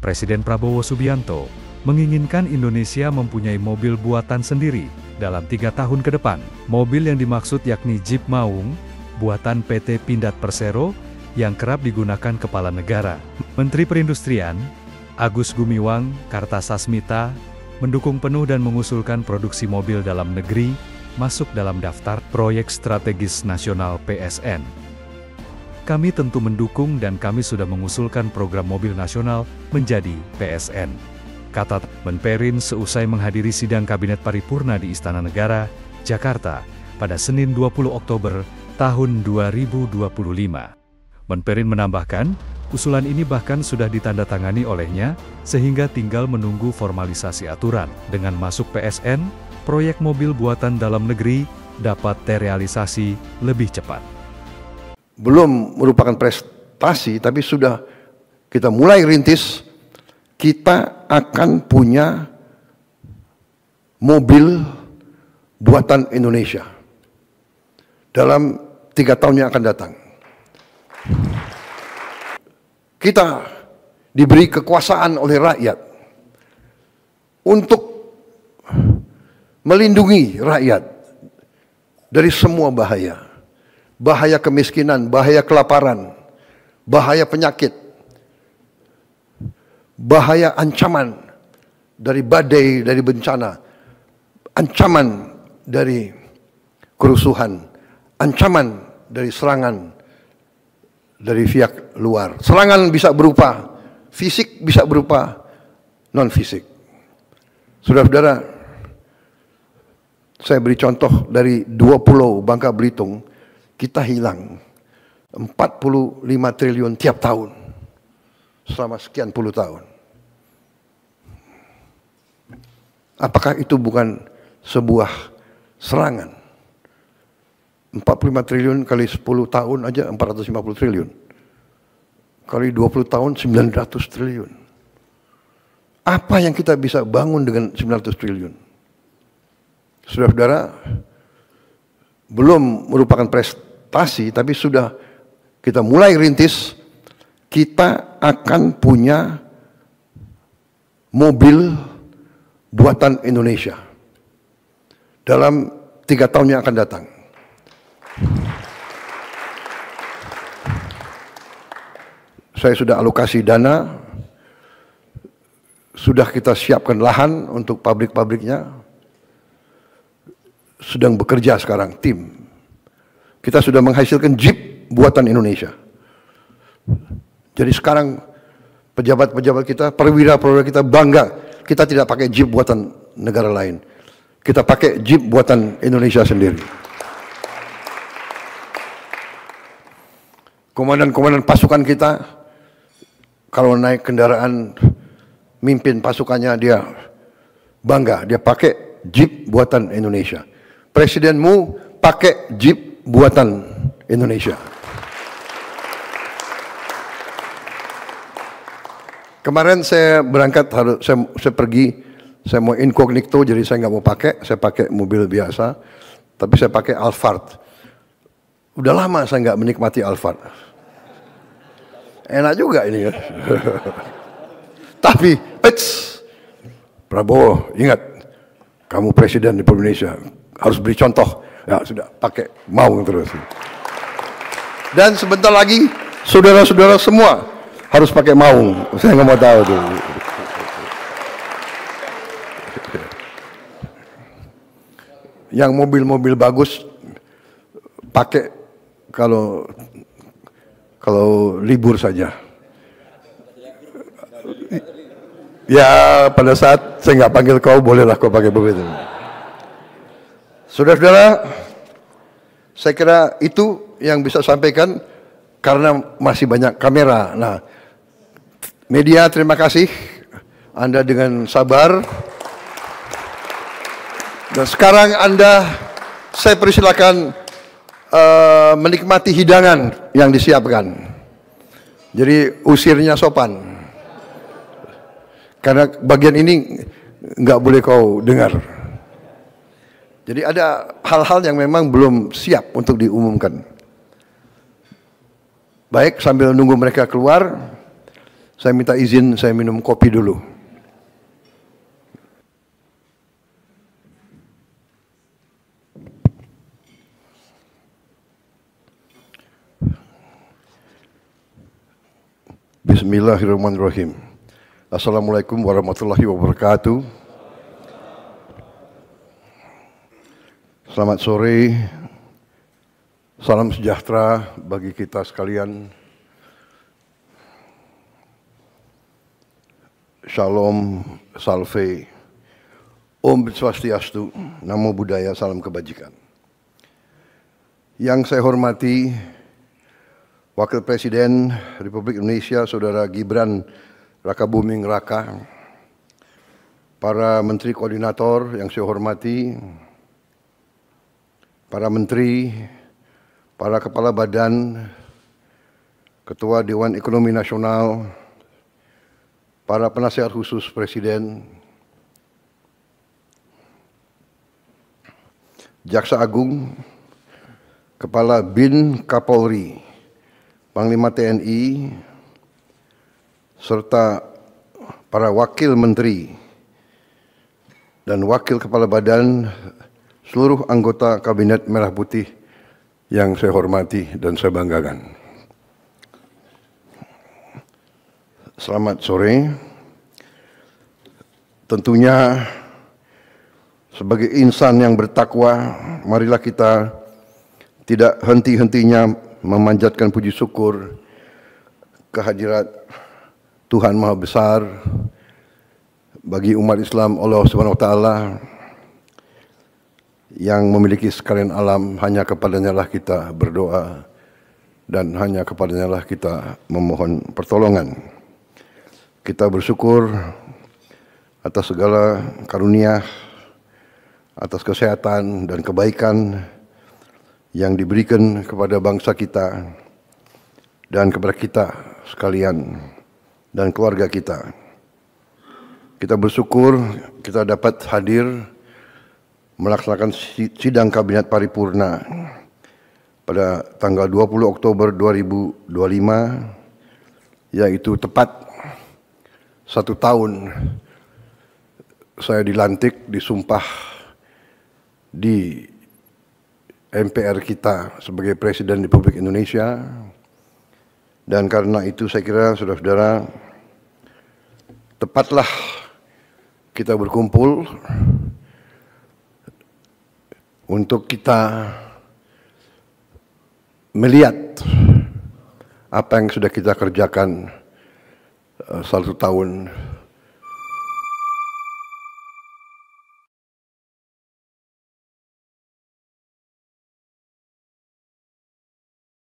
Presiden Prabowo Subianto menginginkan Indonesia mempunyai mobil buatan sendiri dalam 3 tahun ke depan. Mobil yang dimaksud yakni Jeep Maung, buatan PT Pindad Persero, yang kerap digunakan kepala negara. Menteri Perindustrian, Agus Gumiwang Kartasasmita, mendukung penuh dan mengusulkan produksi mobil dalam negeri masuk dalam daftar proyek strategis nasional PSN. Kami tentu mendukung dan kami sudah mengusulkan program mobil nasional menjadi PSN, kata Menperin seusai menghadiri sidang Kabinet Paripurna di Istana Negara, Jakarta, pada Senin 20 Oktober tahun 2025. Menperin menambahkan, usulan ini bahkan sudah ditandatangani olehnya, sehingga tinggal menunggu formalisasi aturan. Dengan masuk PSN, proyek mobil buatan dalam negeri dapat terrealisasi lebih cepat. Belum merupakan prestasi, tapi sudah kita mulai rintis, kita akan punya mobil buatan Indonesia dalam 3 tahun yang akan datang. Kita diberi kekuasaan oleh rakyat untuk melindungi rakyat dari semua bahaya. Bahaya kemiskinan, bahaya kelaparan, bahaya penyakit, bahaya ancaman dari badai, dari bencana, ancaman dari kerusuhan, ancaman dari serangan dari pihak luar. Serangan bisa berupa fisik, bisa berupa non-fisik. Saudara-saudara, saya beri contoh dari 2 pulau Bangka Belitung, kita hilang 45 triliun tiap tahun selama sekian puluh tahun. Apakah itu bukan sebuah serangan? 45 triliun kali 10 tahun aja 450 triliun. Kali 20 tahun 900 triliun. Apa yang kita bisa bangun dengan 900 triliun? Saudara-saudara, belum merupakan prestasi, tapi sudah kita mulai rintis, kita akan punya mobil buatan Indonesia dalam 3 tahun yang akan datang. Saya sudah alokasi dana, sudah kita siapkan lahan untuk pabrik-pabriknya, sedang bekerja sekarang tim. Kita sudah menghasilkan Jeep buatan Indonesia. Jadi sekarang pejabat-pejabat kita, perwira-perwira kita bangga, kita tidak pakai Jeep buatan negara lain. Kita pakai Jeep buatan Indonesia sendiri. Komandan-komandan pasukan kita, kalau naik kendaraan, mimpin pasukannya dia bangga, dia pakai Jeep buatan Indonesia. Presidenmu pakai Jeep buatan Indonesia. Kemarin saya berangkat, saya pergi, saya mau incognito, jadi saya nggak mau pakai, saya pakai mobil biasa, tapi saya pakai Alphard. Udah lama saya nggak menikmati Alphard. Enak juga ini ya. Tapi, Prabowo, ingat, kamu presiden di Indonesia, harus beri contoh. Ya sudah, pakai Maung terus. Dan sebentar lagi, saudara-saudara semua harus pakai Maung. Saya nggak mau tahu tuh. Yang mobil-mobil bagus pakai kalau libur saja. Ya pada saat saya nggak panggil kau, bolehlah kau pakai begitu. Saudara-saudara, saya kira itu yang bisa sampaikan karena masih banyak kamera. Nah, media terima kasih Anda dengan sabar. Dan sekarang saya persilakan menikmati hidangan yang disiapkan. Jadi usirnya sopan. Karena bagian ini nggak boleh kau dengar. Jadi ada hal-hal yang memang belum siap untuk diumumkan. Baik, sambil nunggu mereka keluar, Saya minta izin, saya minum kopi dulu. Bismillahirrahmanirrahim. Assalamualaikum warahmatullahi wabarakatuh. Selamat sore, salam sejahtera bagi kita sekalian. Shalom, salve, Om Swastiastu, Namo Buddhaya, salam kebajikan. Yang saya hormati Wakil Presiden Republik Indonesia, Saudara Gibran Rakabuming Raka, para Menteri Koordinator yang saya hormati, para Menteri, para Kepala Badan, Ketua Dewan Ekonomi Nasional, para Penasihat Khusus Presiden, Jaksa Agung, Kepala BIN Kapolri, Panglima TNI, serta para Wakil Menteri dan Wakil Kepala Badan, seluruh anggota Kabinet Merah Putih yang saya hormati dan saya banggakan. Selamat sore. Tentunya sebagai insan yang bertakwa, marilah kita tidak henti-hentinya memanjatkan puji syukur kehadirat Tuhan Maha Besar bagi umat Islam Allah Subhanahu wa taala yang memiliki sekalian alam. Hanya kepadanya lah kita berdoa dan hanya kepadanya lah kita memohon pertolongan. Kita bersyukur atas segala karunia, atas kesehatan dan kebaikan yang diberikan kepada bangsa kita dan kepada kita sekalian dan keluarga kita. Kita bersyukur kita dapat hadir melaksanakan sidang Kabinet Paripurna pada tanggal 20 Oktober 2025, yaitu tepat 1 tahun saya dilantik, disumpah di MPR kita sebagai Presiden Republik Indonesia. Dan karena itu saya kira saudara-saudara, tepatlah kita berkumpul untuk kita melihat apa yang sudah kita kerjakan 1 tahun